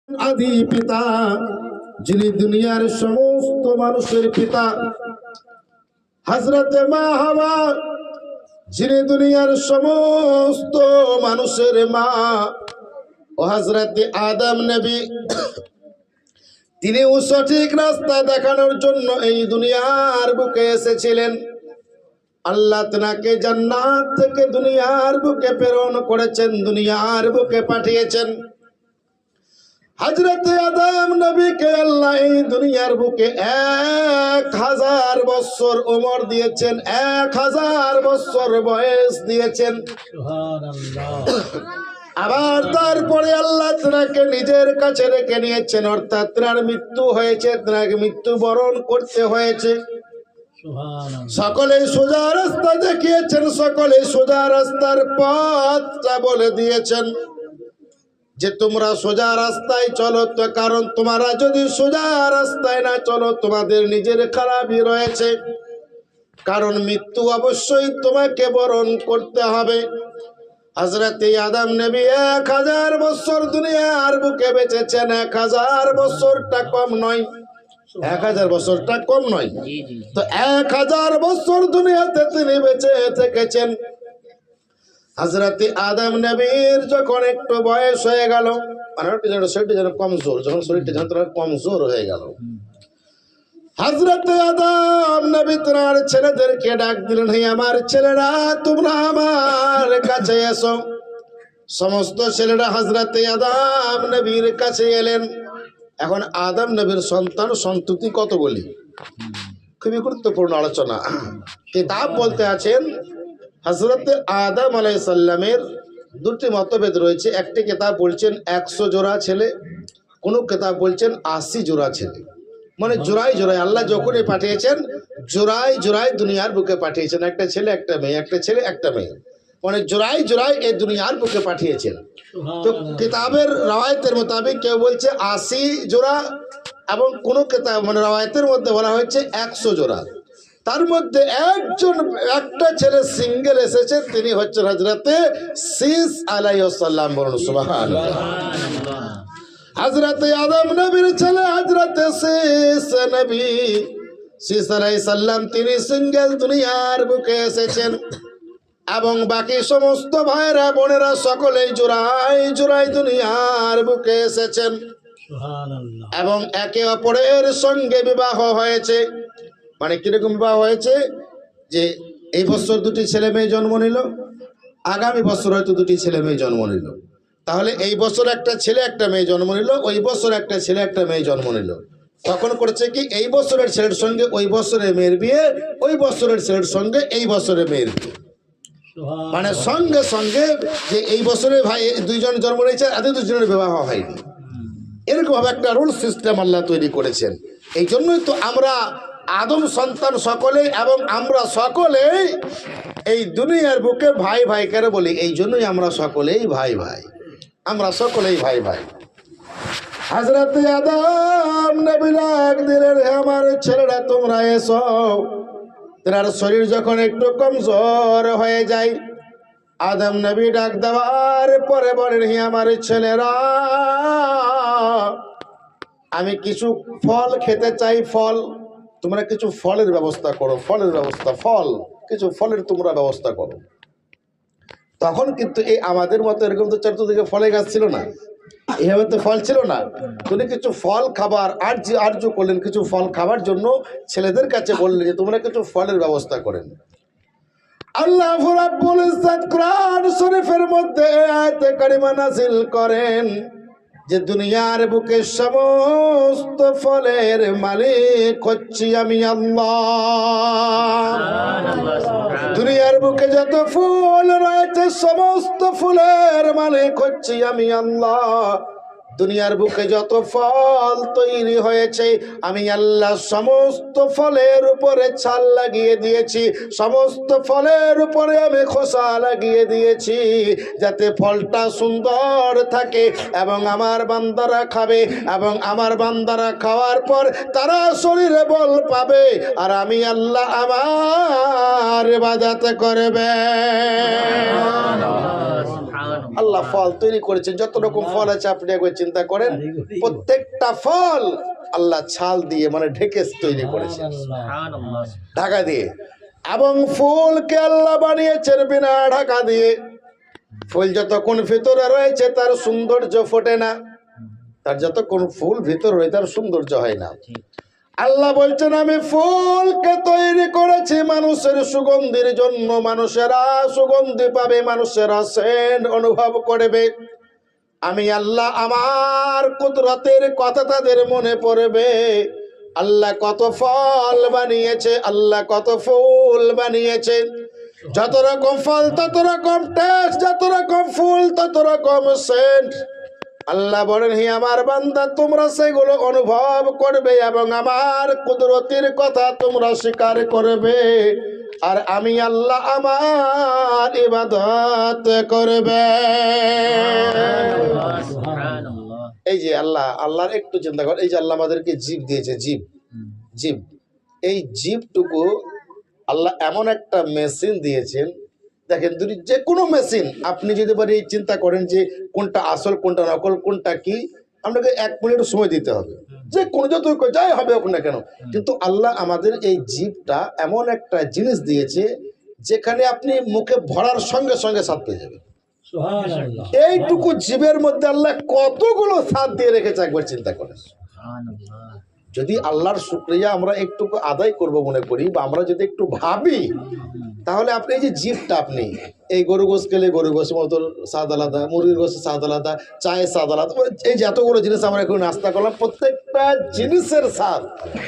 আদি পিতা, যিনি দুনিয়ার সমস্ত মানুষের পিতা। হযরতে মা হাওয়া, যিনি দুনিয়ার সমস্ত মানুষের মা। ও হযরতে আদম নবী, তিনিও সঠিক রাস্তা দেখানোর জন্য এই দুনিয়ার বুকে এসেছিলেন। আল্লাহ তাকে জান্নাত থেকে দুনিয়ার বুকে প্রেরণ করেছেন, দুনিয়ার বুকে পাঠিয়েছেন। হযরতে আদম নবীকে আল্লাহ এই দুনিয়ার বুকে 1000 বছর উমর দিয়েছেন, 1000 বছর বয়স দিয়েছেন। সুবহানাল্লাহ। আবার তারপরে আল্লাহ তাকে নিজের কাছে রেখে নিয়েছেন, অর্থাৎ তার মৃত্যু হয়েছে, তাকে মৃত্যুবরণ করতে হয়েছে। সকলে সোজা রাস্তা দেখিয়েছেন, সকলে সোজা রাস্তার পথটা বলে দিয়েছেন যে তোমরা সোজা রাস্তায় চলো, তো কারণ তোমরা যদি সোজা রাস্তায় না চলো তোমাদের নিজের খারাপই রয়েছে, কারণ মৃত্যু অবশ্যই তোমাকে বরণ করতে হবে। হযরতে আদম নবী 1000 বছর দুনিয়ার বুকে বেঁচেছেন। 1000 বছরটা কম নয়, 1000 বছরটা কম নয়। তো 1000 বছর দুনিয়াতে তিনি বেঁচে থেকেছেন। হযরতে আদম নবীর যখন একটু বয়স হয়ে গেল, মানে শরীরটা যেন কমজোর, যখন শরীরটা যেন কমজোর হয়ে গেল, হযরতে আদম নবী তার ছেলেদেরকে ডাক দিলেন, হে আমার ছেলেরা, তোমরা আমার কাছে এসো। সমস্ত ছেলেরা হযরতে আদম নবীর কাছে এলেন। এখন আদম নবীর সন্তান সন্ততি কত বলি, খুবই গুরুত্বপূর্ণ আলোচনা। কিতাব বলতে আছেন হযরতে আদম আলাইহিস সালামের দুটি মতভেদ রয়েছে। একটি কিতাব বলছেন 100 জোড়া ছেলে, কোন কিতাব বলছেন 80 জোড়া ছেলে। মানে জোড়ায় জোড়ায় আল্লাহ যখনই পাঠিয়েছেন, জোড়ায় জোড়ায় দুনিয়ার বুকে পাঠিয়েছেন। একটা ছেলে একটা মেয়ে, একটা ছেলে একটা মেয়ে, মানে জোড়ায় জোড়ায় এই দুনিয়ার বুকে পাঠিয়েছেন। তো কিতাবের রাওয়ায়াতের মোতাবেক কেউ বলছে 80 জোড়া, এবং কোন কিতাব মানে রাওয়ায়াতের মধ্যে বলা হয়েছে 100 জোড়া। তার মধ্যে একটা ছেলে সিঙ্গেল এসেছে, তিনি হচ্ছেন হযরতে শীস আলাইহিস সালাম। বলুন সুবহানাল্লাহ। হযরতে আদম নবীর ছেলে হযরতে শীস নবী, শীস আলাইহিস সালাম, তিনি সিঙ্গেল দুনিয়ার বুকে এসেছেন। এবং বাকি সমস্ত ভাইরা বোনেরা সকলেই জোড়ায় জোড়ায় দুনিয়ার বুকে এসেছেন। সুবহানাল্লাহ। এবং একে অপরের সঙ্গে বিবাহ হয়েছে। মানে কিরকম বিবাহ হয়েছে, যে এই বছর দুটি ছেলে মেয়ে জন্ম নিল, আগামী বছর হয়তো দুটি ছেলে মেয়ে জন্ম নিল, তাহলে এই বছর একটা ছেলে একটা মেয়ে জন্ম নিল, ওই বছর একটা ছেলে একটা মেয়ে জন্ম নিল। তখন করেছে কি, এই বছরের ছেলের সঙ্গে ওই বছরের মেয়ের বিয়ে, ওই বছরের ছেলের সঙ্গে এই বছরের মেয়ের বিয়ে। মানে সঙ্গে সঙ্গে যে এই বছরে ভাই দুইজন জন্ম নিয়েছে, এদের দুজনের বিবাহ হয়নি। এরকম ভাবে একটা রুল সিস্টেম আল্লাহ তৈরি করেছেন। এই জন্যই তো আমরা আদম সন্তান সকলে, এবং আমরা সকলেই এই দুনিয়ার বুকে ভাই ভাই করে বলি। এই জন্যই আমরা সকলেই ভাই ভাই, আমরা সকলেই ভাই ভাই। হযরতে আদম নবী ডাক দিলেন, হে আমার ছেলেরা, তোমরা এসো। তার শরীর যখন একটু কমজোর হয়ে যায়, আদম নবী ডাক দেওয়ার পরে বলেন, হে আমার ছেলেরা, আমি কিছু ফল খেতে চাই। ফল, তোমরা কিছু ফলের ব্যবস্থা করো, ফলের ব্যবস্থা, ফল, কিছু ফলের তোমরা ব্যবস্থা করো। তখন কিন্তু এই আমাদের মতো এরকম তো চতুর্দিকে ফলের গাছ ছিল না, এভাবে তো ফল ছিল না। তিনি কিছু ফল খাবার আর্য করলেন, কিছু ফল খাবার জন্য ছেলেদের কাছে বললেন যে তোমরা কিছু ফলের ব্যবস্থা করেন। আল্লাহ রাব্বুল ইজ্জত কোরআন শরীফের মধ্যে আয়াতে কারিমা নাযিল করেন যে দুনিয়ার বুকে সমস্ত ফলের মালিক হচ্ছি আমি আল্লাহ। দুনিয়ার বুকে যত ফুল রয়েছে সমস্ত ফুলের মালিক হচ্ছি আমি আল্লাহ। দুনিয়ার বুকে যত ফল তৈরি হয়েছে আমি আল্লাহ সমস্ত ফলের উপরে ছাল লাগিয়ে দিয়েছি, সমস্ত ফলের উপরে আমি খোসা লাগিয়ে দিয়েছি, যাতে ফলটা সুন্দর থাকে এবং আমার বান্দারা খাবে, এবং আমার বান্দারা খাওয়ার পর তারা শরীরে বল পাবে, আর আমি আল্লাহ আমার ইবাদত করবে। আল্লাহ ফল তৈরি করেছেন, যত রকম ফল আছে আপনি একবার চিন্তা করেন, প্রত্যেকটা ফল আল্লাহ ছাল দিয়ে মানে ঢেকে তৈরি করেছেন, ঢাকা দিয়ে। এবং ফুলকে আল্লাহ বানিয়েছেন বিনা ঢাকা দিয়ে। ফুল যতক্ষণ ভিতরে রয়েছে তার সৌন্দর্য ফোটে না, তার যতক্ষণ ফুল ভিতরে রয়েছে তার সৌন্দর্য হয় না। আল্লাহ বলছেন আমি ফুলকে তৈরি করেছি মানুষের সুগন্ধির জন্য, মানুষেরা সুগন্ধি পাবে, মানুষেরা সেন্ট অনুভব করবে। আমি আল্লাহ আমার কুদরতের কথা তাদের মনে পড়বে। আল্লাহ কত ফল বানিয়েছে, আল্লাহ কত ফুল বানিয়েছে। যত রকম ফল তত রকম টেস্ট, যত রকম ফুল তত রকম সেন্ট। আল্লাহ বলেন হে আমার বান্দা তোমরা সেগুলো অনুভব করবে এবং আমার কুদরতের কথা তোমরা স্বীকার করবে, আর আমি আল্লাহ আমার ইবাদত করবে। এই যে আল্লাহর একটু চিন্তা কর, এই যে আল্লাহ আমাদেরকে জীব দিয়েছে, জীব এই জীবটুকু আল্লাহ এমন একটা মেশিন দিয়েছেন। দেখেন যে কোনো মেশিন আপনি যদি এই চিন্তা করেন যে কোনটা আসল কোনটা নকল কোনটা কি, আপনাকে 1 মিনিট সময় দিতে হবে, যে কোনো যত যাই হবে হোক না কেন। কিন্তু আল্লাহ আমাদের এই জীবটা এমন একটা জিনিস দিয়েছে যেখানে আপনি মুখে ভরার সঙ্গে সঙ্গে স্বাদ পেয়ে যাবেন। এইটুকু জীবের মধ্যে আল্লাহ কতগুলো স্বাদ দিয়ে রেখেছে একবার চিন্তা করেন। যদি আল্লাহর শুকরিয়া আমরা একটু আদায় করব মনে করি, বা আমরা যদি একটু ভাবি, তাহলে আপনি এই যে জীবটা, আপনি এই গরু গোশ খেলে গরু গোশের মতো স্বাদ আলাদা, মুরগির গোশের স্বাদ আলাদা, চায়ের স্বাদ আলাদা, এই যে এতগুলো জিনিস আমরা এখন নাস্তা করলাম, প্রত্যেকটা জিনিসের স্বাদ।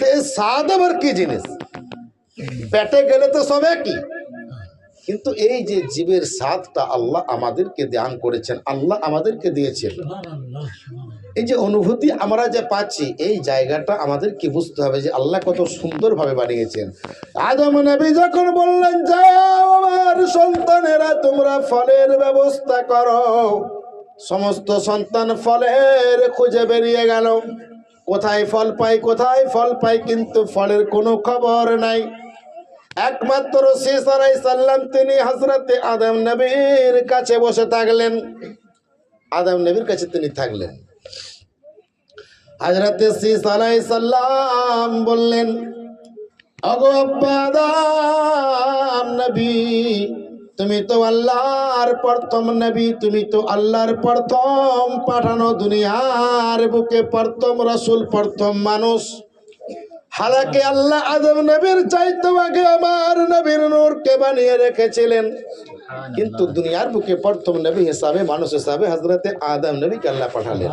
এই স্বাদ আবার কি জিনিস, পেটে গেলে তো সব একই, কিন্তু এই যে জীবের স্বাদটা আল্লাহ আমাদেরকে দান করেছেন, আল্লাহ আমাদেরকে দিয়েছেন। এই যে অনুভূতি আমরা যে পাচ্ছি, এই জায়গাটা আমাদেরকে বুঝতে হবে যে আল্লাহ কত সুন্দরভাবে বানিয়েছেন। আদম নবী যখন বললেন যাও আমার সন্তানেরা তোমরা ফলের ব্যবস্থা করো, সমস্ত সন্তান ফলের খুঁজে বেরিয়ে গেল। কোথায় ফল পাই, কিন্তু ফলের কোনো খবর নাই। একমাত্র শীস আলাইহিস সালাম তিনি হযরতে আদম নবীর কাছে বসে থাকলেন, আদম নবীর কাছে তিনি থাকলেন। হযরতে শীস আলাইহিস সালাম বললেন ওগো আব্বা আদম নবী, তুমি তো আল্লাহর প্রথম নবী, তুমি তো আল্লাহর প্রথম পাঠানো দুনিয়ার বুকে প্রথম রাসূল, প্রথম মানুষ। হালাকে আল্লাহ আদম নবীর চাইতে আগে আমার নবীর নূরকে বানিয়ে রেখেছিলেন, কিন্তু দুনিয়ার বুকে প্রথম নবী হিসাবে, মানুষ হিসাবে হযরতে আদম নবীকে আল্লাহ পাঠালেন।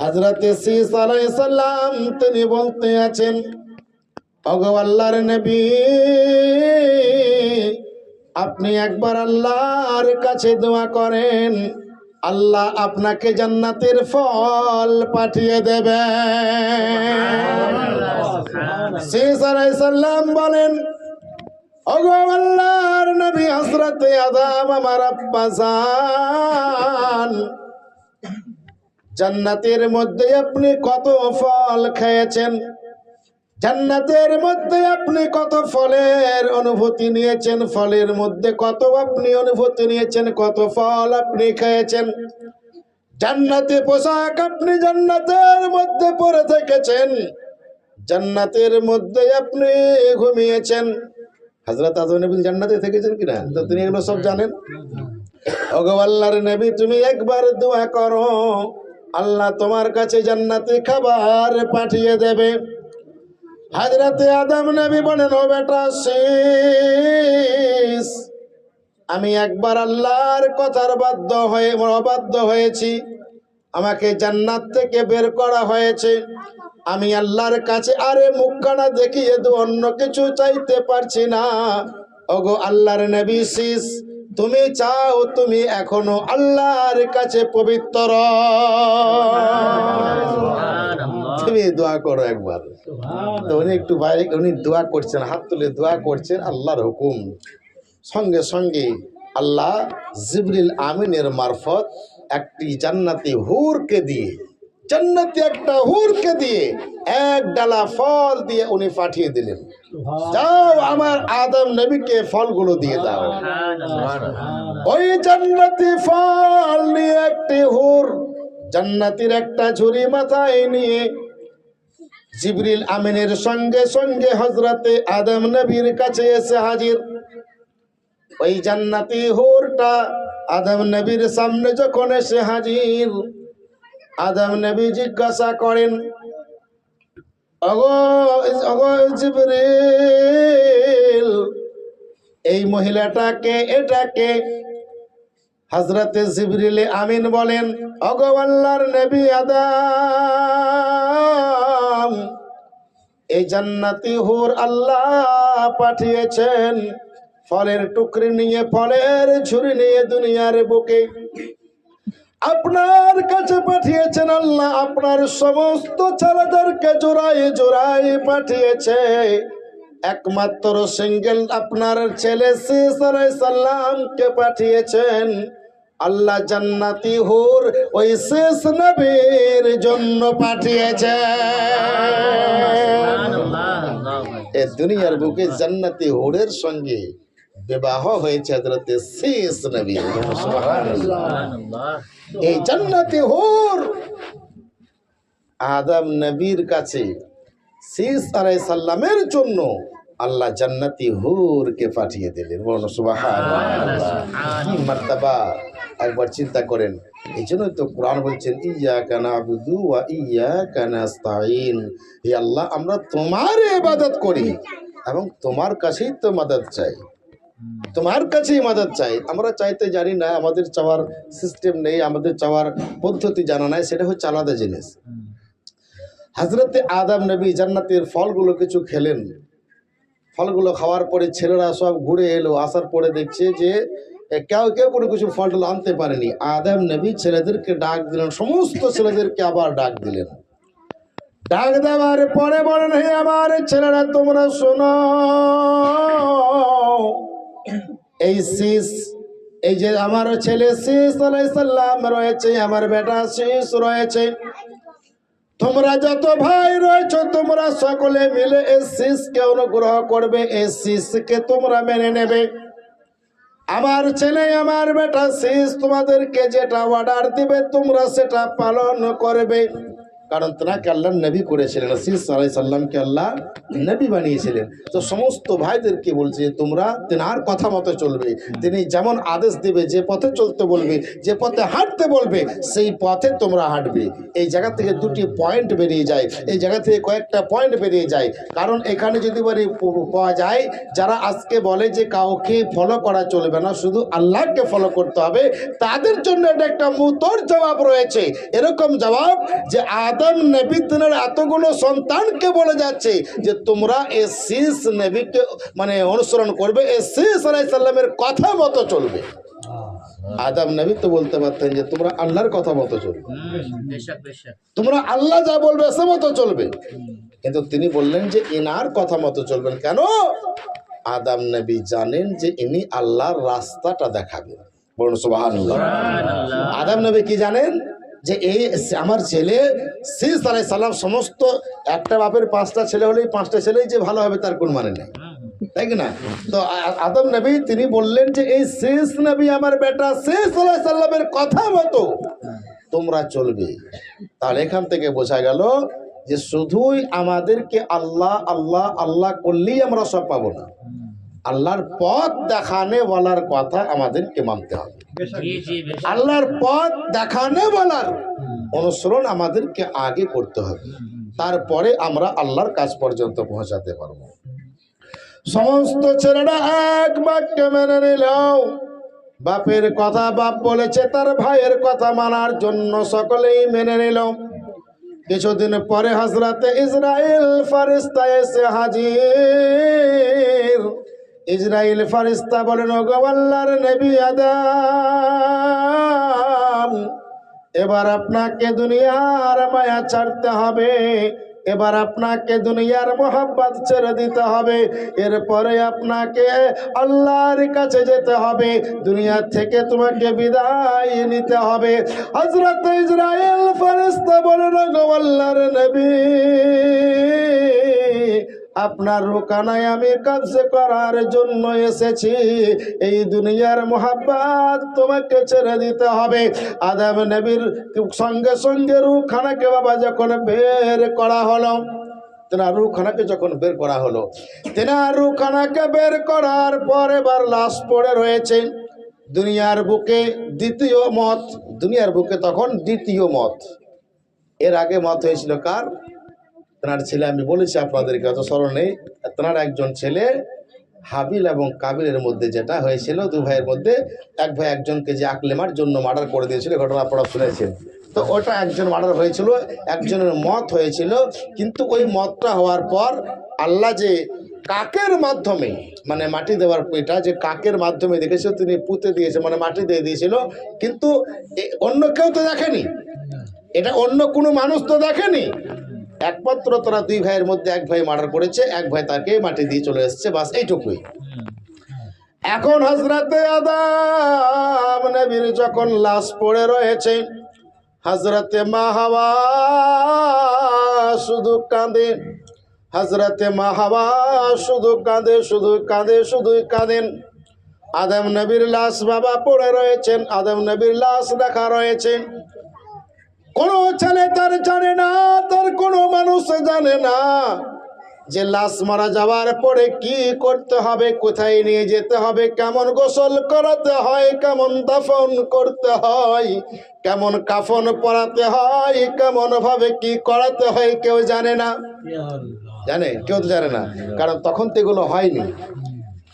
হযরতে শীস আলাইহিস সালাম তিনি বলতে আছেন ওগো আল্লাহর নবী, আপনি একবার আল্লাহর কাছে দোয়া করেন, আল্লাহ আপনাকে জান্নাতের ফল পাঠিয়ে দেবেন। শীস আলাইহিস সালাম বলেন ওগো আল্লাহর নবী হযরতে আদম আমার আব্বা জান, জান্নাতের মধ্যে আপনি কত ফল খেয়েছেন, জান্নাতের মধ্যে আপনি কত ফলের অনুভূতি নিয়েছেন, ফলের মধ্যে কত আপনি অনুভূতি নিয়েছেন, কত ফল আপনি খেয়েছেন। জান্নাতে পোশাক আপনি জান্নাতের মধ্যে পরে থেকেছেন, জান্নাতের মধ্যে আপনি ঘুমিয়েছেন। হযরত আদম নবী জান্নাতে থেকেছেন কিনা তো তিনি এগুলো সব জানেন। ওগো আল্লাহর নবী তুমি একবার দোয়া করো, আল্লাহ তোমার কাছে জান্নাতি খাবার পাঠিয়ে দেবে। হযরতে আদম নবী বলেন ও বেটা শীস, আমি একবার আল্লাহর কথার অবাধ্য হয়েছি, আমাকে জান্নাত থেকে বের করা হয়েছে, আমি আল্লাহর কাছে আরে মুখখানা দেখিয়ে দু অন্য কিছু চাইতে পারছি না। ওগো আল্লাহর নবী শীস, তুমি চাও তুমি এখনো আল্লাহর কাছে পবিত্র, তুমি দোয়া করো একবার। তো উনি একটু বাইরে, উনি দোয়া করছেন, হাত তুলে দোয়া করছেন, আল্লাহর হুকুম সঙ্গে সঙ্গে আল্লাহ জিবরিল আমিনের মারফত একটি জান্নাতি হুরকে দিয়ে, জান্নাতি একটা হুরকে দিয়ে এক ডালা ফল দিয়ে উনি পাঠিয়ে দিলেন, যাও আমার আদম নবীকে ফলগুলো দিয়ে দাও। ওই জান্নাতি ফল নিয়ে একটি হুর জান্নাতির একটা ঝুড়ি মাথায় নিয়ে জিবরিল আমিনের সঙ্গে সঙ্গে হযরতে আদম নবীর কাছে এসে হাজির। ওই জান্নাতি হুরটা আদম নবীর সামনে যখন এসে হাজির, আদম নবী জিজ্ঞাসা করেন, ওগো ওগো জিবরিল, এই মহিলাটাকে, এটাকে? হযরতে জিবরিল আমিন বলেন, ওগো আল্লাহর নবী আদম, এই জান্নাতি হুর আল্লাহ পাঠিয়েছেন ফলের টুকরি নিয়ে, ফলের ঝুড়ি নিয়ে দুনিয়ার বুকে আপনার কাছে পাঠিয়েছেন। আল্লাহ আপনার সমস্ত ছেলেদেরকে জোড়ায় জোড়ায় পাঠিয়েছে, একমাত্র সিঙ্গেল আপনার ছেলে শীস আলাইহিস সালামকে পাঠিয়েছেন। আল্লাহ জান্নাতি হুর ওই শীস নবীর জন্য পাঠিয়েছেন। এই দুনিয়ার বুকে জান্নাতি হুরের সঙ্গে বিবাহ হয়েছে হযরতে শীস নবী। সুবহানাল্লাহ। এই জান্নাতি হুর আদম নবীর কাছে শীস আলাইহিস সালামের জন্য আল্লাহ জান্নাতি হুরকে পাঠিয়ে দিলেন। বলুন সুবহানাল্লাহ। কি মার্তাবা, একবার চিন্তা করেন। এই জন্যই তো কোরআন বলছেন, ইয়্যাকা না'বুদু ওয়া ইয়্যাকা নাস্তাঈন, হে আল্লাহ আমরা তোমার ইবাদত করি এবং তোমার কাছেই তো মদদ চাই, তোমার কাছেই মদদ চাই। আমরা চাইতে জানি না, আমাদের চাওয়ার সিস্টেম নেই, আমাদের চাওয়ার পদ্ধতি জানা নাই, সেটা হচ্ছে আলাদা জিনিস। হযরতে আদম নবী জান্নাতের ফলগুলো কিছু খেলেন, ফলগুলো খাওয়ার পরে ছেলেরা সব ঘুরে এলো, আসার পরে দেখছে যে কেউ কেউ কোনো কিছু ফল আনতে পারেনি। আদম নবী ছেলেদেরকে ডাক দিলেন, সমস্ত ছেলেদেরকে আবার ডাক দিলেন। ডাক দেওয়ার পরে বলেন, হে আমার ছেলেরা তোমরা শোনো, এই শীস, এই যে আমার ছেলে শীস আলাইহিস সালাম রয়েছে, আমার বেটা শীস রয়েছে, তোমরা যত ভাই রয়েছে তোমরা সকলে মিলে এই শীসকে অনুগ্রহ করবে, এই শীসকে তোমরা মেনে নেবে। আমার ছেলে আমার বেটা শীস তোমাদেরকে যেটা অর্ডার দিবে তোমরা সেটা পালন করবে, কারণ তাকে আল্লাহ নবী করেছিলেন, শীস আলাইহিস সালামকে আল্লাহ নবী বানিয়েছিলেন। তো সমস্ত ভাইদেরকে বলছে তোমরা তেনার কথা মতো চলবে, তিনি যেমন আদেশ দেবে, যে পথে চলতে বলবে, যে পথে হাঁটতে বলবে সেই পথে তোমরা হাঁটবে। এই জায়গা থেকে দুটি পয়েন্ট বেরিয়ে যায়, এই জায়গা থেকে কয়েকটা পয়েন্ট বেরিয়ে যায়, কারণ এখানে যদি পাওয়া যায় যারা আজকে বলে যে কাউকে ফলো করা চলবে না, শুধু আল্লাহকে ফলো করতে হবে, তাদের জন্য এটা একটা মুতর জবাব রয়েছে। এরকম জবাব যে আদম নবী তেনার এতগুলো সন্তানকে বলে যাচ্ছে যে তোমরা এই শীস নবীকে মানে অনুসরণ করবে, এই শীস আলাইহিস সালামের কথা মতো চলবে। আদম নবী তো বলতে পারতেন যে তোমরা আল্লাহর কথা মতো চলবে, তোমরা আল্লাহ যা বলবে সে মতো চলবে, কিন্তু তিনি বললেন যে ইনার কথা মতো চলবেন। কেন? আদম নবী জানেন যে ইনি আল্লাহর রাস্তাটা দেখাবেন। বলুন সুবহানাল্লাহ। আদম নবী কি জানেন? যে এই আমার ছেলে শীস আলাইহিস সালাম, সমস্ত একটা বাপের পাঁচটা ছেলে হলেই পাঁচটা ছেলেই যে ভালো হবে তার কোন মানে নেই, তাই কি না? তো আদম নবী তিনি বললেন যে এই শীস নবী আমার বেটা শীস আলাইহিস সালামের কথা মতো তোমরা চলবে। তাহলে এখান থেকে বোঝা গেল যে শুধুই আমাদেরকে আল্লাহ আল্লাহ আল্লাহ করলেই আমরা সব পাবো না, আল্লাহর পথ দেখানে বলার কথা আমাদেরকে মানতে হবে। আল্লাহর পথ দেখানে বলার অনুসরণ আমাদেরকে আগে করতে হবে, তারপরে আমরা আল্লাহর কাজ পর্যন্ত পৌঁছাতে পারবো। সমস্ত ছেলেরা এক বাক্যে মেনে নিল, বাপের কথা বাপ বলেছে, তার ভাইয়ের কথা মানার জন্য সকলেই মেনে নিল। কিছুদিন পরে হযরতে ইসরাইল ফারিস্তা এসে হাজির। ইসরাইল ফারিস্তা বলেন, ওগো আল্লাহর নবী আদম, এবার আপনাকে দুনিয়ার মায়া ছাড়তে হবে, এবার আপনাকে দুনিয়ার মোহাব্বত ছেড়ে দিতে হবে, এরপরে আপনাকে আল্লাহর কাছে যেতে হবে, দুনিয়া থেকে তোমাকে বিদায় নিতে হবে। হযরত ইসরাইল ফেরেশতা বলেন, গো আল্লাহর নবী, আপনার রুকানায় আমি কবজা করার জন্য এসেছি, এই দুনিয়ার মোহাব্বত তোমাকে ছেড়ে দিতে হবে। আদম নবীর সঙ্গে সঙ্গে রুখানাকে বাবা যখন বের করা হলো, তেনার রুখানাকে যখন বের করা হলো, তেনার রুখানাকে বের করার পর এবার লাশ পড়ে রয়েছে দুনিয়ার বুকে। দ্বিতীয় মত, দুনিয়ার বুকে তখন দ্বিতীয় মত। এর আগে মত হয়েছিল কার? তেনার ছেলে, আমি বলেছি আপনাদেরকে, অত স্মরণ নেই, তেনার একজন ছেলে হাবিল এবং কাবিলের মধ্যে যেটা হয়েছিল, দু ভাইয়ের মধ্যে এক ভাই একজনকে যে আকলেমার জন্য মার্ডার করে দিয়েছিল, ঘটনা আপনারা শুনেছেন। তো ওটা একজন মার্ডার হয়েছিল, একজনের মত হয়েছিল। কিন্তু ওই মতটা হওয়ার পর আল্লাহ যে কাকের মাধ্যমে, মানে মাটি দেওয়ার এটা যে কাকের মাধ্যমে দেখেছিল, তিনি পুঁতে দিয়েছে, মানে মাটি দিয়ে দিয়েছিল। কিন্তু অন্য কেউ তো দেখেনি, এটা অন্য কোনো মানুষ তো দেখেনি, একমাত্র তারা দুই ভাইয়ের মধ্যে এক ভাই মার্ডার করেছে, এক ভাই তাকে মাটি দিয়ে চলে এসেছে, বাস এইটুকুই। এখন হযরতে আদম নবীর যখন লাশ পড়ে রয়েছে, হযরতে মা হাওয়া শুধু কাঁদে, হযরতে মা হাওয়া শুধু কাঁদে, শুধু কাঁদে, শুধুই কাঁদেন। আদম নবীর লাশ বাবা পড়ে রয়েছেন, আদম নবীর লাশ দেখা রয়েছে। কোনো ছেলে তার জানে না, তার কোনো মানুষ জানে না যে লাশ মারা যাওয়ার পরে কি করতে হবে, কোথায় নিয়ে যেতে হবে, কেমন গোসল করাতে হয়, কেমন দাফন করতে হয়, কেমন কাফন পরাতে হয়, কেমন ভাবে কি করাতে হয়, কেউ জানে না। জানে? কেউ তো জানে না, কারণ তখন তো এগুলো হয়নি,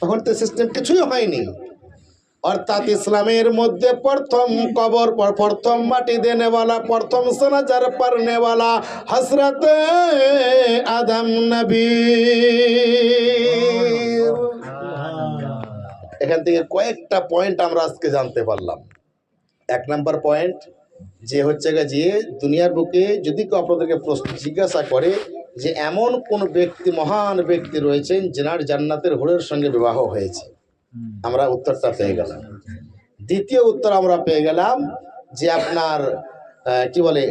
তখন তো সিস্টেম কিছুই হয়নি। অর্থাৎ ইসলামের মধ্যে প্রথম কবর, প্রথম মাটি দেনেওয়ালা, প্রথম সনাজার পড়নেওয়ালা হযরতে আদম নবী। এখান থেকে কয়েকটা পয়েন্ট আমরা আজকে জানতে পারলাম। এক নাম্বার পয়েন্ট যে হচ্ছে যে দুনিয়ার বুকে যদি কেউ আপনাদেরকে প্রশ্ন জিজ্ঞাসা করে যে এমন কোন ব্যক্তি, মহান ব্যক্তি রয়েছেন যেনার জান্নাতের হুরের সঙ্গে বিবাহ হয়েছে, আমরা উত্তরটা পেয়ে গেলাম। দ্বিতীয় উত্তর আমরা পেয়ে গেলাম যে আপনার কি বলে,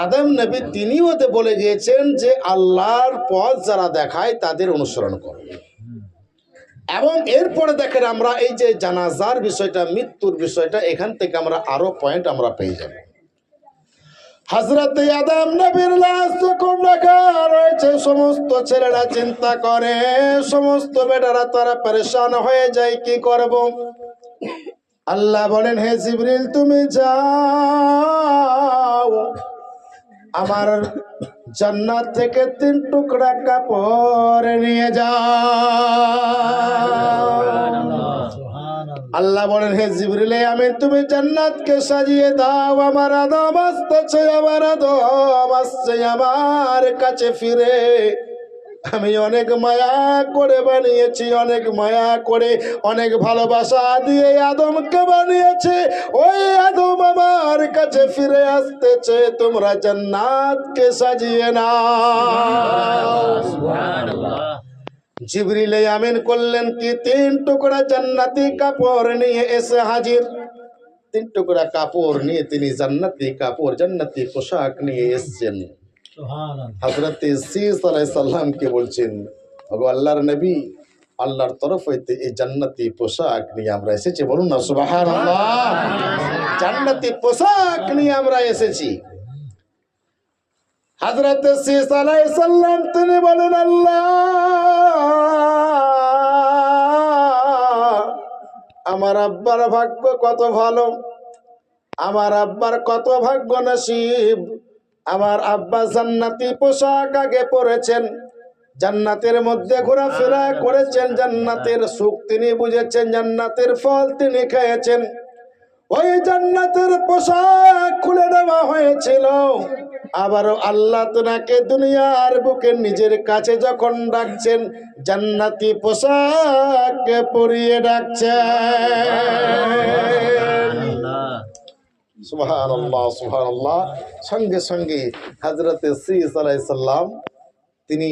আদম নবী তিনিও তো বলে গিয়েছেন যে আল্লাহর পথ যারা দেখায় তাদের অনুসরণ করো। এবং এরপরে দেখেন আমরা এই যে জানাজার বিষয়টা, মৃত্যুর বিষয়টা, এখান থেকে আমরা আরো পয়েন্ট আমরা পেয়ে যাব। হযরতে আদম নবীর লাশ যখন রাখা রয়েছে, সমস্ত ছেলেরা চিন্তা করে, সমস্ত বেটারা তারা পরেশান হয়ে যায়, কি করব। আল্লাহ বলেন, হে জিবরিল তুমি যাও, আমার জান্নাত থেকে 3 টুকরা কাপড় নিয়ে যাও। আল্লাহ বলেন, হে জিবরিল আমিন তুমি জান্নাতকে সাজিয়ে দাও, আমার আদম আসছে, আমার আদম আসছে আমার কাছে ফিরে। আমি অনেক মায়া করে বানিয়েছি, অনেক মায়া করে, অনেক ভালোবাসা দিয়ে আদমকে বানিয়েছে, ওই আদম আমার কাছে ফিরে আসতেছে, তোমরা জান্নাতকে সাজিয়ে নাও। জিবরিল আমিন করলেন কি, 3 টুকরা জান্নাতি কাপড় নিয়ে এসে হাজির। 3 টুকরা কাপড় নিয়ে তিনি জান্নাতি কাপড়, জান্নাতি পোশাক নিয়ে এসেছেন। হযরত ঈসা আলাইহিস সালামকে বলছেন, ওগো আল্লাহর নবী, আল্লাহর তরফ হইতে এই জান্নাতি পোশাক নিয়ে আমরা এসেছি। বলুন না সুবহানাল্লাহ। জান্নাতি পোশাক নিয়ে আমরা এসেছি। হযরত ঈসা আলাইহিস সালাম তিনি বলেন, আল্লাহ আমার আব্বার ভাগ্য কত ভালো, আমার আব্বার কত ভাগ্য নসিব, আমার আব্বা জান্নাতি পোশাক আগে পরেছেন, জান্নাতের মধ্যে ঘোরাফেরা করেছেন, জান্নাতের সুখ তিনি বুঝেছেন, জান্নাতের ফল তিনি খেয়েছেন। ওই জান্নাতের পোশাক খুলে দেওয়া হয়েছিল। আবারও আল্লাহ তোনাকে দুনিয়ার বুকে নিজের কাছে যখন ডাকছেন, জান্নাতি পোশাক পরিয়ে ডাকছেন। সুবহানাল্লাহ, সুবহানাল্লাহ। সঙ্গে সঙ্গে হযরত ঈসা আলাইহিস সালাম তিনি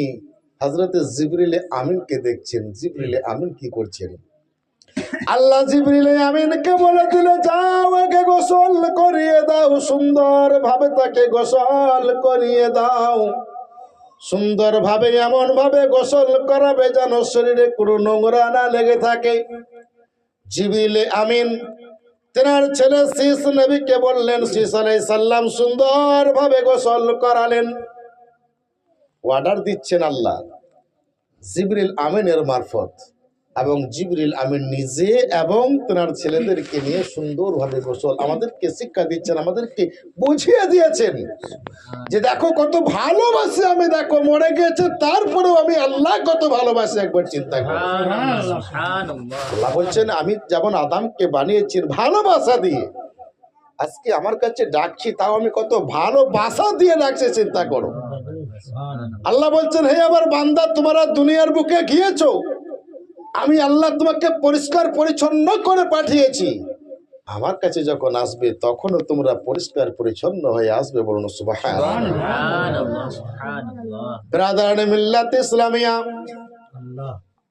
হযরতে জিবরিল আমিনকে দেখছেন। জিবরিল আমিন কি করছেন? আল্লাহ জিবরিল আমিনকে বলে দিল, যাও আগে গোসল করিয়ে দাও, সুন্দর ভাবে তাকে গোসল করিয়ে দাও, সুন্দর ভাবে এমন ভাবে গোসল করাবে যেন শরীরে কোনো নোংরা না লেগে থাকে। জিবরিল আমিন তেনার ছেলে শীস নবীকে বললেন, শীস আলাইহিস সালাম সুন্দর ভাবে গোসল করালেন। অর্ডার দিচ্ছেন আল্লাহ জিবরিল আমিনের মারফত, এবং জিবরিল আমিন নিজে এবং তেনার ছেলেদেরকে নিয়ে সুন্দরভাবে গোসল আমাদেরকে শিক্ষা দিচ্ছেন, আমাদেরকে বুঝিয়ে দিয়েছেন যে দেখো কত ভালোবাসি আমি, দেখো মরে গেছে তারপরেও আমি আল্লাহ কত ভালোবাসি, একবার চিন্তা করো। আল্লাহ বলছেন আমি যেমন আদমকে বানিয়েছি ভালোবাসা দিয়ে, আজকে আমার কাছে ডাকছি তাও আমি কত ভালোবাসা দিয়ে ডাকছি, চিন্তা করো। আল্লাহ বলছেন হে আমার বান্দা, তোমরা দুনিয়ার বুকে গিয়েছো, আমি আল্লাহ তোমাকে পরিষ্কার পরিচ্ছন্ন করে পাঠিয়েছি, আমার কাছে যখন আসবে তখনও তোমরা পরিষ্কার পরিচ্ছন্ন হয়ে আসবে। বলুন সুবহানাল্লাহ। ব্রাদার মিল্লাত ইসলামিয়া,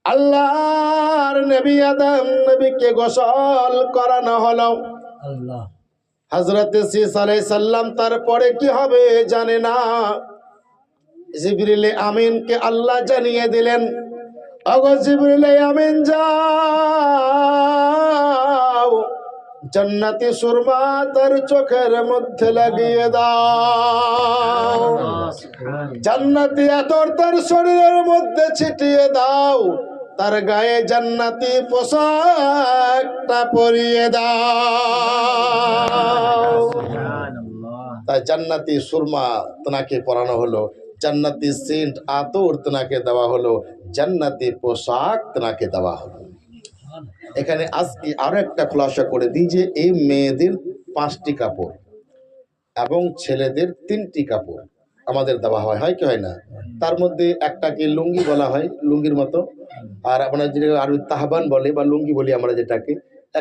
আল্লাহর নবী আদম নবীকে গোসল করানো হলো। হযরত ঈসা আলাইহিস সালাম তারপরে কি হবে জানে না। জিবরিল আমিনকে আল্লাহ জানিয়ে দিলেন, ওগো জিবরিল আমিন যাও, জান্নাতি সুরমা তার চোখের মধ্যে লাগিয়ে দাও, জান্নাতি আতর তার শরীরের মধ্যে ছিটিয়ে দাও, তার গায়ে জান্নাতি পোশাকটা পরিয়ে দাও। তাই জান্নাতি সুরমা তোনাকে পরানো হলো, জান্নাতি সেন্ট আতর তোনাকে দেওয়া হলো, জান্নাতি পোশাক তোনাকে দেওয়া হলো। এখানে আজকে আরো একটা খুলাসা করে দিই যে এই মেয়েদের 5টি কাপড় এবং ছেলেদের 3টি কাপড় আমাদের দেওয়া হয়, হয় কি হয় না? তার মধ্যে একটাকে লুঙ্গি বলা হয়, লুঙ্গির মতো, আর আপনার যেটা আরবি তাহবান বলে বা লুঙ্গি বলি আমরা যেটাকে,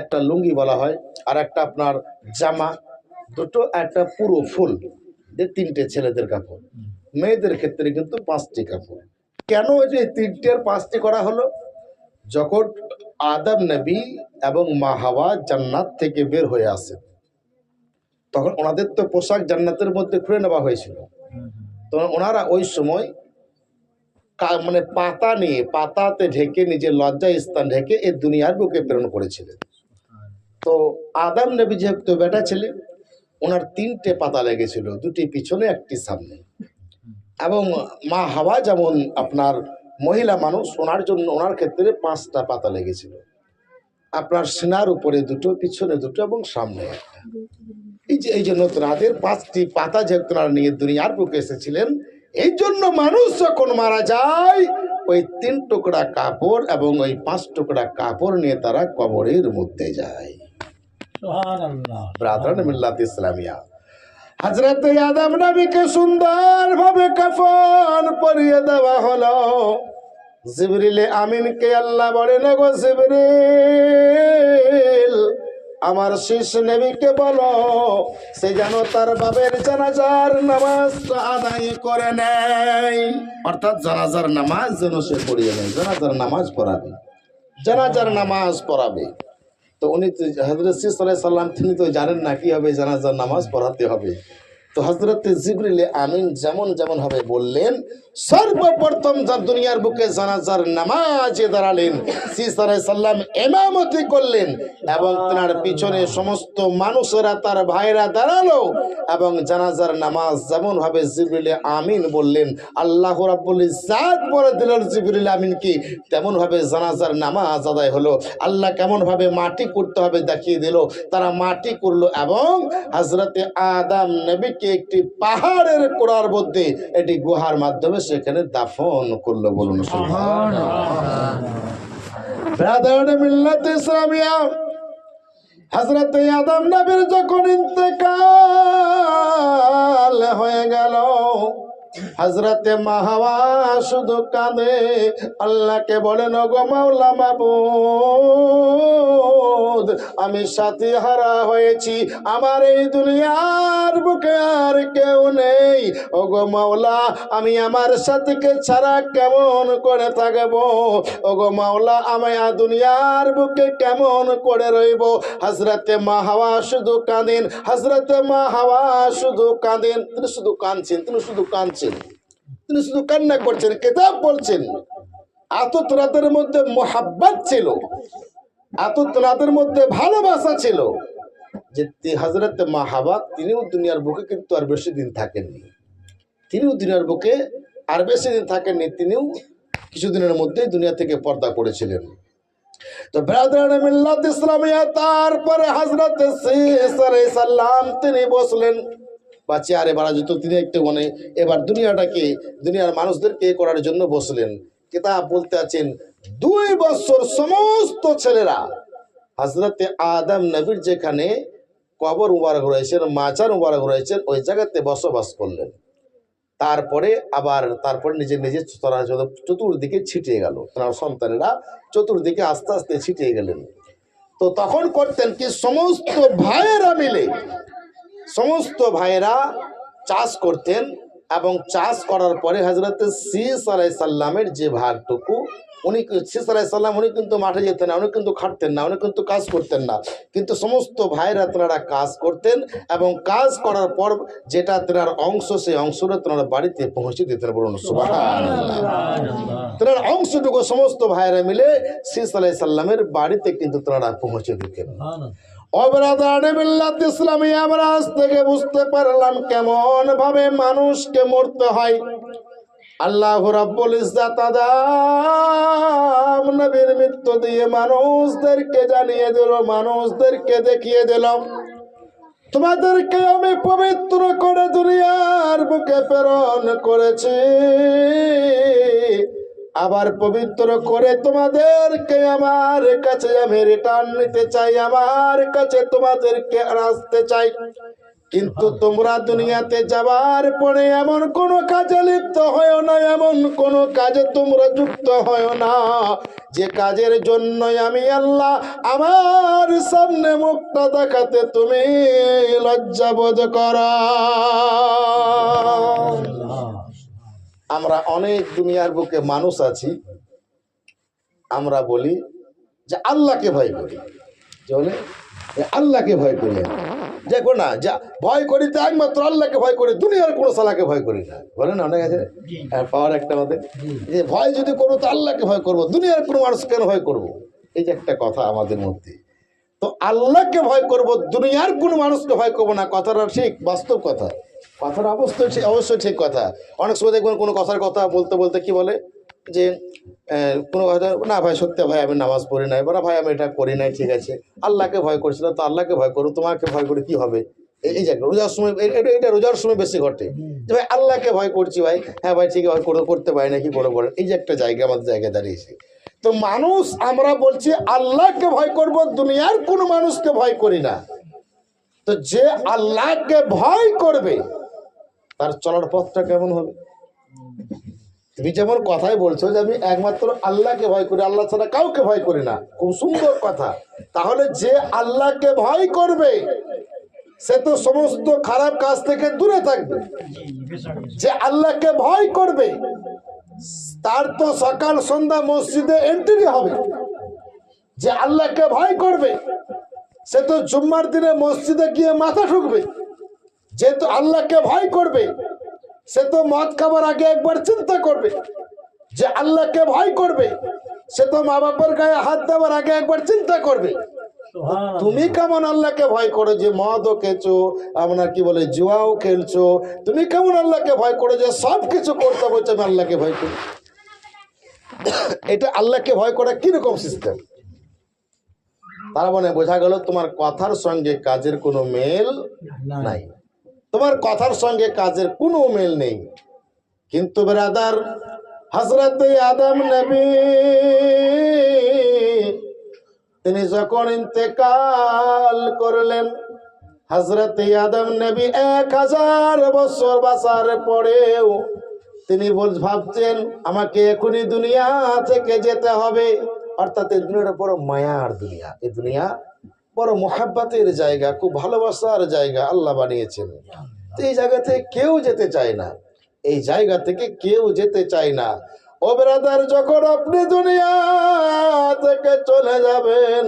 একটা লুঙ্গি বলা হয়, আর একটা আপনার জামা, দুটো একটা পুরো ফুল, যে 3টে ছেলেদের কাপড়। মেয়েদের ক্ষেত্রে কিন্তু 5টি কাপড়। কেন যে 3টে আর 5টি করা হলো? যখন আদম নবী এবং মা হাওয়া জান্নাত থেকে বের হয়ে আসে, তখন ওনাদের তো পোশাক জান্নাতের মধ্যে খুলে নেওয়া হয়েছিল, তখন ওনারা ওই সময় মানে পাতা নিয়ে, পাতাতে ঢেকে নিজের লজ্জা স্থান ঢেকে এই দুনিয়ার বুকে প্রেরণ করেছিলেন। তো আদম নবী যেহেতু বেটা ছেলে, ওনার 3টে পাতা লেগেছিল, 2টি পিছনে 1টি সামনে, এবং মা হাওয়া যেমন আপনার মহিলা মানুষ, ওনার জন্য ওনার ক্ষেত্রে 5টা পাতা লেগেছিল, আপনার সিনার উপরে 2টো, পিছনে 2টো এবং সামনে 1টা। এই যে নতুন হাতের 5টি পাতা যেহেতু ওনারা নিয়ে দুনিয়ার বুকে এসেছিলেন, এই জন্য মানুষ যখন মারা যায় ওই 3 টুকরা কাপড় এবং ওই 5 টুকরা কাপড় নিয়ে তারা কবরের মধ্যে যায়। সুবহানাল্লাহ। ব্রাদার মিল্লাত ইসলামিয়া, হযরত আদম নবীকে সুন্দর ভাবে কাফন পরিয়ে দেওয়া হলো। জিবরিল আমিনকে আল্লাহ বলেন, গো জিবরিল আমার শীষ নবীকে বলো সে যেন তার বাবার জানাজার নামাজ আদায় করে নেয়, অর্থাৎ জানাজার নামাজ যেন সে পড়িয়ে নেয়, জানাজার নামাজ পড়াবে, জানাজার নামাজ পড়াবে। তো উনি হযরত শীষ আলাইহিস সালাম তিনি তো জানেন না কিভাবে জানাজার নামাজ পড়াতে হবে। তো হযরত জিবরিল আমিন যেমন যেমন ভাবে বললেন, সর্বপ্রথম যা দুনিয়ার বুকে জানাজার নামাজে দাঁড়ালেন, শীষ আলাইহিস সালাম ইমামতি করলেন এবং তার পিছনে সমস্ত মানুষেরা তার ভাইরা দাঁড়ালো এবং জানাজার নামাজ যেমন ভাবে জিবরিল আমিন বললেন, আল্লাহ রাব্বুল ইজ্জাত বলে দিলেন জিবরিল আমিনকে, তেমন ভাবে জানাজার নামাজ আদায় হলো। আল্লাহ কেমন ভাবে মাটি করতে হবে দেখিয়ে দিল, তারা মাটি করলো এবং হযরত আদম নবীকে একটি পাহাড়ের কোড়ার মধ্যে এটি গুহার মাধ্যমে সেখানে দাফন করলো। বলুন সুবহানাল্লাহ। ব্রাদার মিল্লাত ইসলামিয়া, হযরত আদম নবীর যখন ইন্তেকাল হয়ে গেল, হযরতে মা হাওয়া শুধু কাঁদে, আল্লাহকে বলেন ওগো মাওলা মাবুদ, আমি সাথী হারা হয়েছি, আমার এই দুনিয়ার বুকে আর কেউ নেই। ওগো মাওলা, আমি আমার সাথীকে ছাড়া কেমন করে থাকবো? ওগো মাওলা, আমি দুনিয়ার বুকে কেমন করে রইব? হযরতে মা হাওয়া শুধু কাঁদেন, হযরতে মা হাওয়া শুধু কাঁদেন। তিনি শুধু কাঁদছেন, তিনি শুধু কাঁদছেন, তিনি শুধু কান্না করছেন, কিতাব বলছেন এত তোরাদের মধ্যে মোহাব্বত ছিল, এত তোরাদের মধ্যে ভালোবাসা ছিল যে হযরতে মা হাওয়া তিনিও দুনিয়ার বুকে কিন্তু আর বেশি দিন থাকেননি। তিনিও দুনিয়ার বুকে আর বেশি দিন থাকেননি, তিনিও কিছুদিনের মধ্যেই দুনিয়া থেকে পর্দা করেছিলেন। তো ব্রাদারান মিল্লাত ইসলামিয়া, তারপরে হযরত ঈসা আলাইহিস সালাম তিনি বসলেন বা চেয়ারে বাড়া যেত, তিনি একটু মানে এবার দুনিয়াটাকে, দুনিয়ার মানুষদেরকে করার জন্য বসলেন। কিতাব বলতে আছেন 2 বছর সমস্ত ছেলেরা হযরতে আদম নবীর যেখানে কবর মুবারক রয়েছেন, মাজার মুবারক রয়েছেন, ওই জায়গাতে বসবাস করলেন। তারপরে নিজে নিজে তারা চতুর্দিকে ছিটিয়ে গেল, তার সন্তানেরা চতুর্দিকে আস্তে আস্তে ছিটিয়ে গেলেন। তো তখন করতেন কি, সমস্ত ভাইয়েরা চাষ করতেন, এবং চাষ করার পরে হযরত ঈসা আলাইহিস সালামের যে ভাগটুকু, ঈসা আলাইহিস সালাম উনি কিন্তু মাঠে যেতেন না, উনি কিন্তু খাটতেন না, উনি কিন্তু কাজ করতেন না, কিন্তু সমস্ত ভাইরা তারা কাজ করতেন, এবং কাজ করার পর যেটা তার অংশ, সেই অংশটা তারা বাড়িতে পৌঁছে দিতেন। বলুন সুবহানাল্লাহ। তার অংশটুকু সমস্ত ভাইরা মিলে ঈসা আলাইহিস সালামের বাড়িতে কিন্তু তারা পৌঁছে দিতেন। আমরা আজ থেকে বুঝতে পারলাম কেমন ভাবে মানুষকে মরতে হয়। আল্লাহ রাব্বুল ইজ্জাত আদম নবীর মৃত্যু দিয়ে মানুষদেরকে জানিয়ে দিল, মানুষদেরকে দেখিয়ে দিল, তোমাদেরকে আমি পবিত্র করে দুনিয়ার বুকে প্রেরণ করেছি, আবার পবিত্র করে তোমাদেরকে আমার কাছে আমি রিটার্ন নিতে চাই, আমার কাছে তোমাদেরকে আসতে চাই। কিন্তু তোমরা দুনিয়াতে যাবার পরে এমন কোন কাজে লিপ্ত হয় না, এমন কোন কাজে তোমরা যুক্ত হয় না যে কাজের জন্য আমি আল্লাহ আমার সামনে মুখটা দেখাতে তুমি লজ্জাবোধ করো। আমরা অনেক দুনিয়ার বুকে মানুষ আছি, আমরা বলি যে আল্লাহকে ভয় করি, আল্লাহকে ভয় করি, দেখো না যা ভয় করি তো একমাত্র আল্লাহকে ভয় করি, দুনিয়ার কোনো সালাকে ভয় করি না। বলেন অনেক আছে পাওয়ার একটা আমাদের, যে ভয় যদি করবো তো আল্লাহকে ভয় করবো, দুনিয়ার কোনো মানুষ কেন ভয় করবো? এই যে একটা কথা আমাদের মধ্যে। তো আল্লাহকে ভয় করব, দুনিয়ার কোনো মানুষকে ভয় করবো না, কথাটা ঠিক, বাস্তব কথা, কথাটা অবশ্যই ঠিক কথা। অনেক সময় দেখবেন কোনো কথা বলতে বলতে কি বলে যে কোনো কথা, না ভাই সত্যি ভাই আমি নামাজ পড়ি নাই, বা ভাই আমি এটা করি নাই, ঠিক আছে আল্লাহকে ভয় করছি না, তো আল্লাহকে ভয় করো, তোমাকে ভয় করে কি হবে? এই যে রোজার সময়, এটা রোজার সময় বেশি ঘটে যে ভাই আল্লাহকে ভয় করছি, ভাই হ্যাঁ ভাই ঠিক আছে করতে পারি না, কি করে বলেন? এই যে একটা জায়গা আমাদের জায়গায় দাঁড়িয়েছে। তো মানুষ আমরা বলছি আল্লাহকে ভয় করব, দুনিয়ার কোনো মানুষকে ভয় করি না। তো যে আল্লাহকে ভয় করবে তার চলার পথটা কেমন হবে? তুমি যেমন কথাই বলছো যে আমি একমাত্র আল্লাহকে ভয় করি, আল্লাহ ছাড়া কাউকে ভয় করি না, খুব সুন্দর কথা। তাহলে যে আল্লাহকে ভয় করবে সে তো সমস্ত খারাপ কাজ থেকে দূরে থাকবে। যে আল্লাহকে ভয় করবে তার তো সকাল সন্ধ্যা মসজিদে এন্ট্রি হবে। যে আল্লাহকে ভয় করবে সে তো জুম্মার দিনে মসজিদে গিয়ে মাথা ঠুকবে। যে তো আল্লাহকে ভয় করবে সে তো মদ খাবার আগে একবার চিন্তা করবে। যে আল্লাহকে ভয় করবে সে তো মা বাবার গায়ে হাত দেওয়ার আগে একবার চিন্তা করবে। তুমি কেমন আল্লাহকে ভয় করো যে মদও খেয়েছো, আপনার কি বলে জুয়াও খেলছো? তুমি কেমন আল্লাহকে ভয় করো যে সব কিছু করতে বলছো আমি আল্লাহকে ভয় করি? এটা আল্লাহকে ভয় করা কিরকম সিস্টেম? তার মানে বোঝা গেল তোমার কথার সঙ্গে কাজের কোনো মেল নাই, তোমার কথার সঙ্গে কাজের কোনো মেল নেই। কিন্তু ব্রাদার, হযরত আদম নবী তিনি যখন ইন্তেকাল করলেন, হযরতে আদম নবী 1000 বছর বাঁচার পরেও তিনি ভাবছেন আমাকে এখনই দুনিয়া থেকে যেতে হবে। অর্থাৎ এই দুনিয়াটা বড় মায়ার দুনিয়া, এই দুনিয়া বড় মোহাব্বতের জায়গা, খুব ভালোবাসার জায়গা আল্লাহ বানিয়েছেন। তো এই জায়গা থেকে কেউ যেতে চায় না, এই জায়গা থেকে কেউ যেতে চায় না। ও ব্রাদার, যখন আপনি দুনিয়া থেকে চলে যাবেন,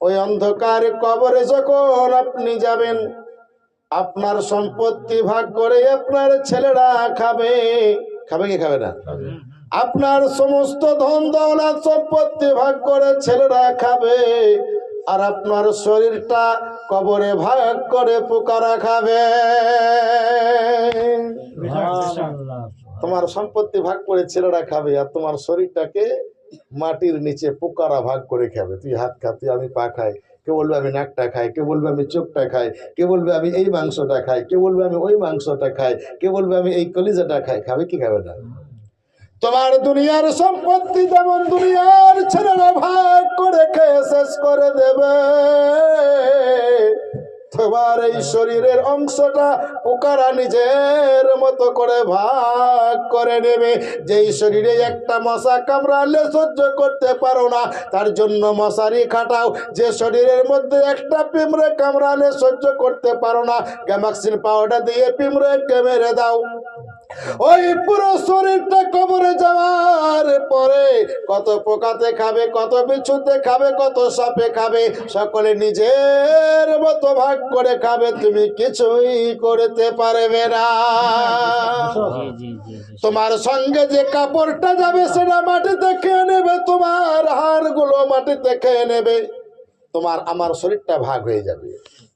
ওই অন্ধকার কবরে যখন আপনি যাবেন, আপনার সম্পত্তি ভাগ করে আপনার ছেলেরা খাবে। খাবে কি খাবে না? আপনার সমস্ত ধন দৌলত সম্পত্তি ভাগ করে ছেলেরা খাবে, আর আপনার শরীরটা কবরে ভাগ করে পোকারা খাবে। তোমার সম্পত্তি ভাগ করে ছেলেরা খাবে, আর তোমার শরীরটাকে মাটির নিচে পোকারা ভাগ করে খাবে। তুই হাত খা, তুই আমি পা খাই, কে বলবে আমি নাকটা খাই, কে বলবে আমি চোখটা খাই, কে বলবে আমি এই মাংসটা খাই, কে বলবে আমি ওই মাংসটা খাই, কে বলবে আমি এই কলিজাটা খাই। খাবে কি খাবে না? তোমার দুনিয়ার সম্পত্তি যেমন দুনিয়ার ছেলেরা ভাগ করে খেয়ে শেষ করে দেবে, তোমার এই শরীরের অংশটা পোকারা নিজের মতো করে ভাগ করে নেবে। যেই শরীরে একটা মশা কামড়ালে সহ্য করতে পারো না, তার জন্য মশারি খাটাও। যে শরীরের মধ্যে একটা পিঁমড়ে কামড়ালে সহ্য করতে পারো না, গ্যামাক্সিন পাউডার দিয়ে পিঁমড়েকে মেরে দাও। ওই পুরো শরীরটা কবরে যাওয়ার পরে কত পোকাতে খাবে, কত বিচ্ছুতে খাবে, কত সাপে খাবে, সকলে নিজের মতো ভাগ করে খাবে, তুমি কিছুই করতে পারবে না। তোমার সঙ্গে যে কাপড়টা যাবে সেটা মাটিতে খেয়ে নেবে, তোমার হাড়গুলো মাটিতে খেয়ে নেবে, তোমার আমার শরীরটা ভাগ হয়ে যাবে।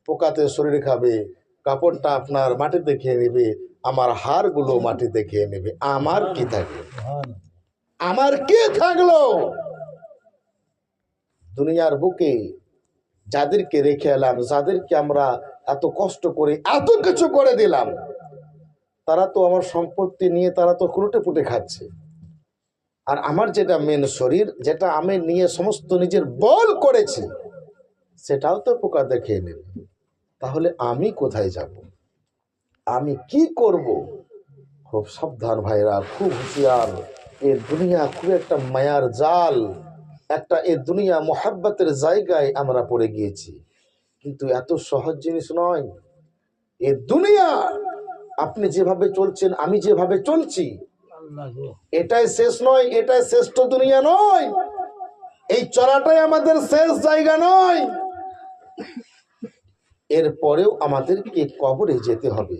পোকাতে শরীর খাবে, কাপড়টা আপনার মাটিতে খেয়ে নেবে, আমার হাড়গুলো মাটিতে খেয়ে নেবে। আমার কি থাকলো? আমার কি থাকলো? দুনিয়ার বুকে যাদেরকে রেখে এলাম, যাদেরকে আমরা এত কষ্ট করে এত কিছু করে দিলাম, তারা তো আমার সম্পত্তি নিয়ে তারা তো ক্রুটে পুটে খাচ্ছে। আর আমার যেটা মেন শরীর, যেটা আমি নিয়ে সমস্ত নিজের বল করেছি, সেটাও তো পোকা দেখে নেবে। তাহলে আমি কোথায় যাব? আমি কি করব? খুব সাবধান ভাইরা, খুব হুঁশিয়ার। এই দুনিয়া খুব একটা মায়ার জাল, একটা এই দুনিয়া মোহাব্বতের জায়গায় আমরা পড়ে গিয়েছি, কিন্তু এত সহজ জিনিস নয়। এই দুনিয়া আপনি যেভাবে চলছেন, আমি যেভাবে চলছি, এটাই শেষ নয়, এটাই শ্রেষ্ঠ দুনিয়া নয়। এই চলাটাই আমাদের শেষ জায়গা নয়। এরপরেও আমাদেরকে কবরে যেতে হবে।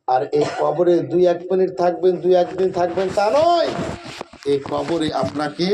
আর এই কবরে 2-1 মিনিট থাকবেন, 2-1 দিন থাকবেন তা নয়। এই কবরে আপনাকে